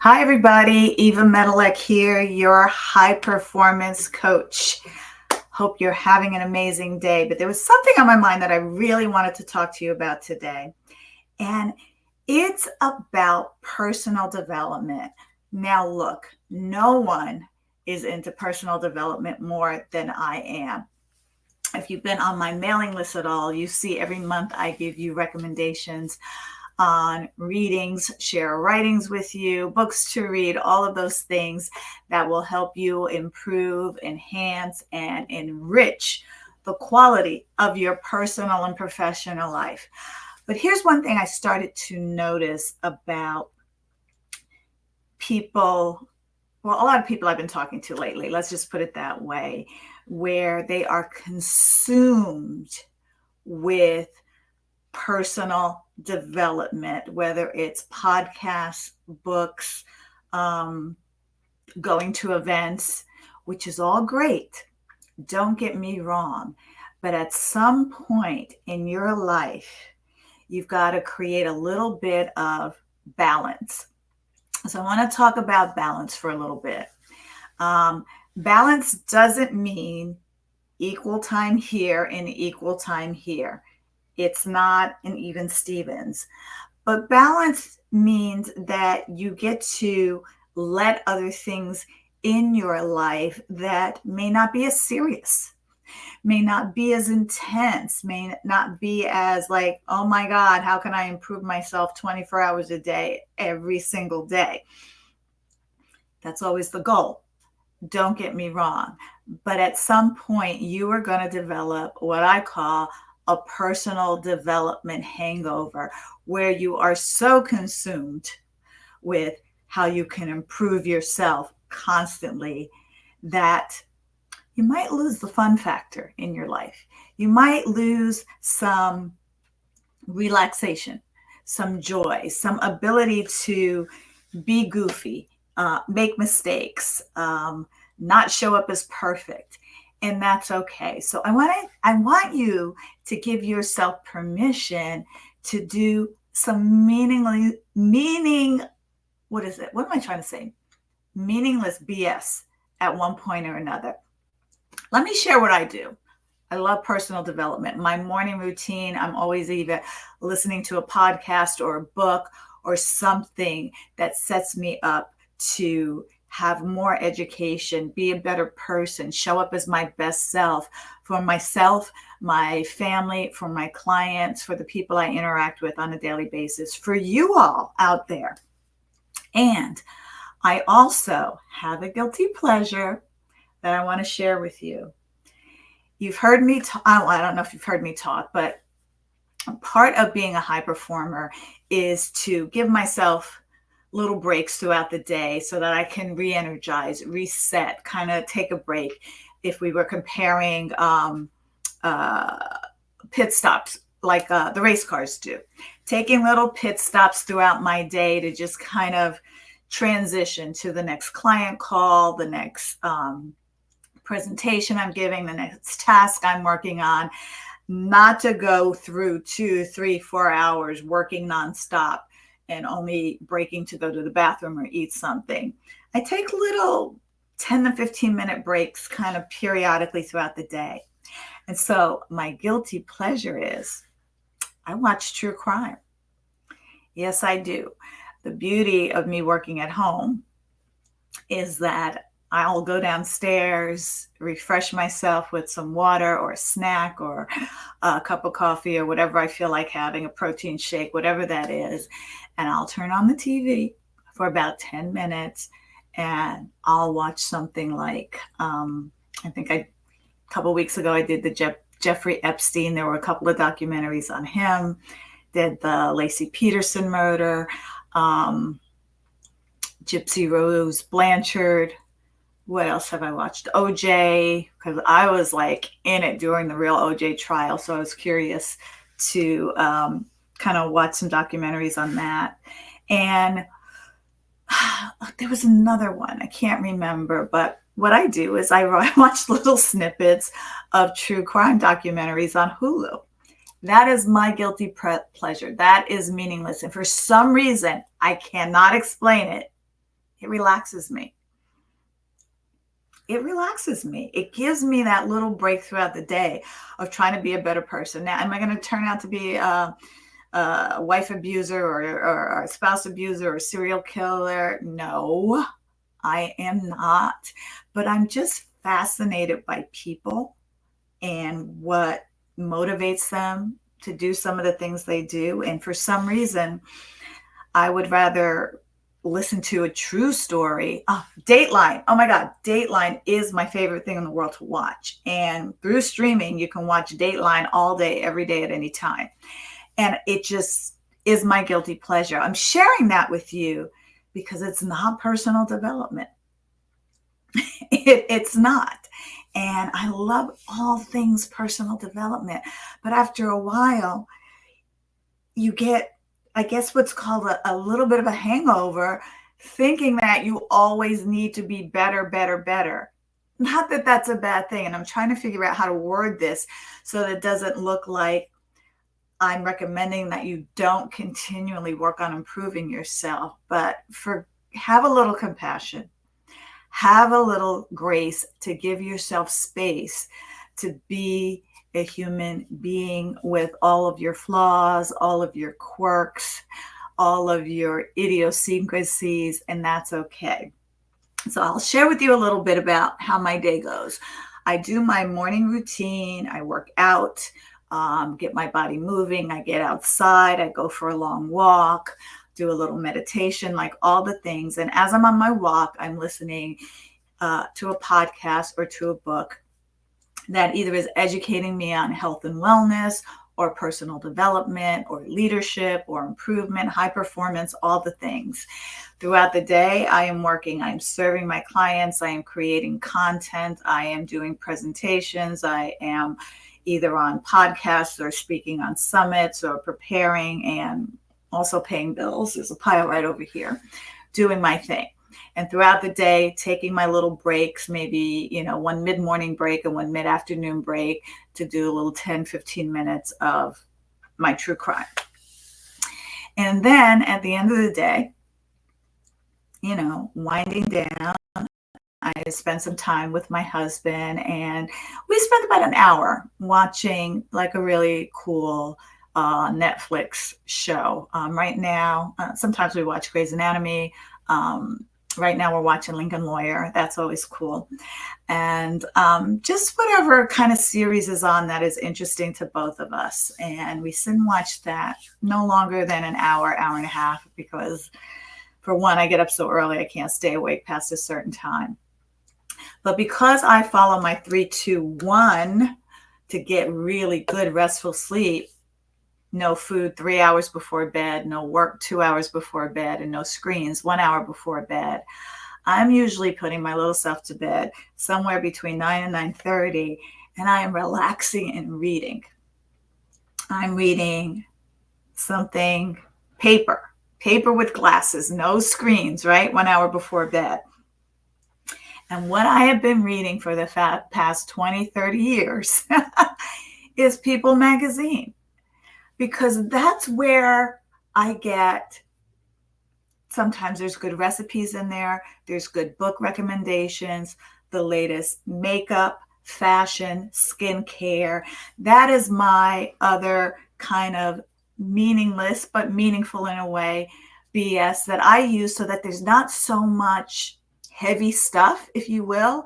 Hi, everybody. Eva Medilek here, your high performance coach. Hope you're having an amazing day. But there was something on my mind that I really wanted to talk to you about today. And it's about personal development. Now, look, no one is into personal development more than I am. If you've been on my mailing list at all, you see every month I give you recommendations on readings, share writings with you, books to read, all of those things that will help you improve, enhance, and enrich the quality of your personal and professional life. But here's one thing I started to notice about people. Well, a lot of people I've been talking to lately, let's just put it that way, where they are consumed with personal development, whether it's podcasts, books, going to events, which is all great. Don't get me wrong. But at some point in your life, you've got to create a little bit of balance. So I want to talk about balance for a little bit. Balance doesn't mean equal time here and equal time here. It's not an even Stevens. But balance means that you get to let other things in your life that may not be as serious, may not be as intense, may not be as like, oh my God, how can I improve myself 24 hours a day, every single day? That's always the goal. Don't get me wrong. But at some point, you are going to develop what I call a personal development hangover, where you are so consumed with how you can improve yourself constantly that you might lose the fun factor in your life. You might lose some relaxation, some joy, some ability to be goofy, make mistakes, not show up as perfect. And that's okay. So I want you to give yourself permission to do some what is it? What am I trying to say? Meaningless BS at one point or another. Let me share what I do. I love personal development. My morning routine, I'm always either listening to a podcast or a book or something that sets me up to have more education, be a better person, show up as my best self for myself, my family, for my clients, for the people I interact with on a daily basis, for you all out there. And I also have a guilty pleasure that I want to share with you. You've heard me talk, I don't know if you've heard me talk, but part of being a high performer is to give myself little breaks throughout the day so that I can re-energize, reset, kind of take a break. If we were comparing pit stops like the race cars do, taking little pit stops throughout my day to just kind of transition to the next client call, the next presentation I'm giving, the next task I'm working on, not to go through 2, 3, 4 hours working nonstop and only breaking to go to the bathroom or eat something. I take little 10 to 15 minute breaks kind of periodically throughout the day. And so my guilty pleasure is I watch true crime. Yes, I do. The beauty of me working at home is that I'll go downstairs, refresh myself with some water or a snack or a cup of coffee or whatever I feel like having, a protein shake, whatever that is. And I'll turn on the TV for about 10 minutes and I'll watch something like, I think a couple of weeks ago, I did the Jeffrey Epstein. There were a couple of documentaries on him, did the Lacey Peterson murder, Gypsy Rose Blanchard. What else have I watched? OJ, because I was like in it during the real OJ trial. So I was curious to kind of watch some documentaries on that. And there was another one, I can't remember, but what I do is I watch little snippets of true crime documentaries on Hulu. That is my guilty pleasure. That is meaningless. And for some reason, I cannot explain it. It relaxes me. It relaxes me. It gives me that little break throughout the day of trying to be a better person. Now, am I going to turn out to be a wife abuser or a spouse abuser or a serial killer? No, I am not. But I'm just fascinated by people and what motivates them to do some of the things they do. And for some reason, I would rather listen to a true story. Oh, Dateline. Oh my God. Dateline is my favorite thing in the world to watch. And through streaming, you can watch Dateline all day, every day, at any time. And it just is my guilty pleasure. I'm sharing that with you because it's not personal development. It's not. And I love all things personal development. But after a while, you get, I guess, what's called a little bit of a hangover, thinking that you always need to be better, better, better. Not that that's a bad thing. And I'm trying to figure out how to word this so that it doesn't look like I'm recommending that you don't continually work on improving yourself, but have a little compassion, have a little grace to give yourself space to be a human being with all of your flaws, all of your quirks, all of your idiosyncrasies, and that's okay. So I'll share with you a little bit about how my day goes. I do my morning routine. I work out, get my body moving. I get outside. I go for a long walk, do a little meditation, like all the things. And as I'm on my walk, I'm listening to a podcast or to a book that either is educating me on health and wellness or personal development or leadership or improvement, high performance, all the things. Throughout the day, I am working, I'm serving my clients, I am creating content, I am doing presentations, I am either on podcasts or speaking on summits or preparing and also paying bills. There's a pile right over here, doing my thing. And throughout the day, taking my little breaks, maybe, one mid-morning break and one mid-afternoon break to do a little 10, 15 minutes of my true crime. And then at the end of the day, winding down, I spend some time with my husband, and we spend about an hour watching like a really cool Netflix show. Right now, sometimes we watch Grey's Anatomy. Right now we're watching Lincoln Lawyer. That's always cool. And just whatever kind of series is on that is interesting to both of us. And we sit and watch that no longer than an hour, hour and a half, because for one, I get up so early, I can't stay awake past a certain time. But because I follow my 3-2-1 to get really good restful sleep, no food 3 hours before bed, no work 2 hours before bed, and no screens 1 hour before bed, I'm usually putting my little self to bed somewhere between 9 and 9:30, and I am relaxing and reading. I'm reading something, paper with glasses, no screens, right? 1 hour before bed. And what I have been reading for the past 20, 30 years is People magazine. Because that's where I get, sometimes there's good recipes in there, there's good book recommendations, the latest makeup, fashion, skincare. That is my other kind of meaningless, but meaningful in a way, BS that I use so that there's not so much heavy stuff, if you will,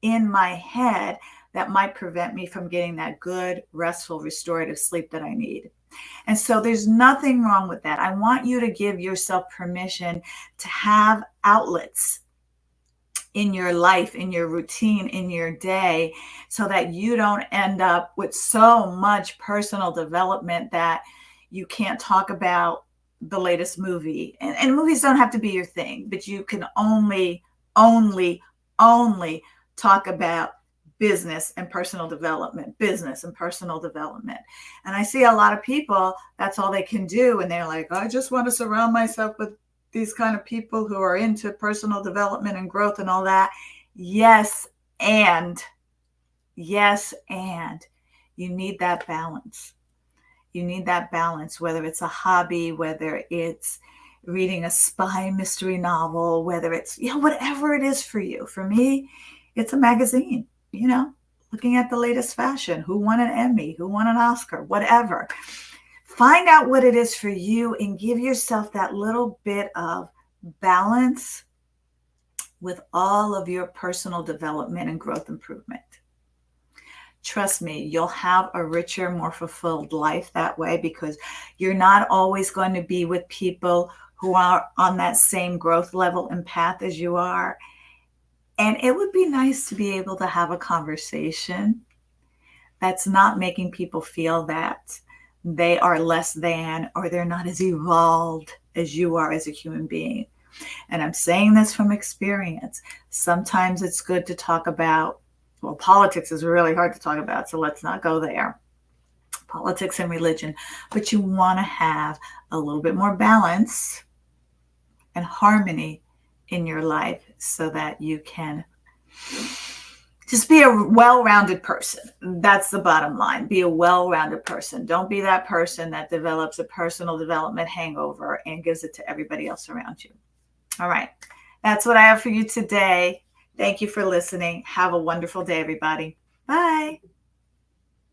in my head that might prevent me from getting that good, restful, restorative sleep that I need. And so there's nothing wrong with that. I want you to give yourself permission to have outlets in your life, in your routine, in your day, so that you don't end up with so much personal development that you can't talk about the latest movie. And movies don't have to be your thing, but you can only talk about business and personal development. And I see a lot of people, that's all they can do. And they're like, I just want to surround myself with these kind of people who are into personal development and growth and all that. Yes, and you need that balance. You need that balance, whether it's a hobby, whether it's reading a spy mystery novel, whether it's, whatever it is for you. For me, it's a magazine, looking at the latest fashion, who won an Emmy, who won an Oscar, whatever. Find out what it is for you and give yourself that little bit of balance with all of your personal development and growth improvement. Trust me, you'll have a richer, more fulfilled life that way, because you're not always going to be with people who are on that same growth level and path as you are. And it would be nice to be able to have a conversation that's not making people feel that they are less than, or they're not as evolved as you are as a human being. And I'm saying this from experience. Sometimes it's good to talk about, well, politics is really hard to talk about, so let's not go there. Politics and religion. But you want to have a little bit more balance and harmony in your life so that you can just be a well-rounded person. That's the bottom line. Be a well-rounded person. Don't be that person that develops a personal development hangover and gives it to everybody else around you. All right. That's what I have for you today. Thank you for listening. Have a wonderful day, everybody. Bye.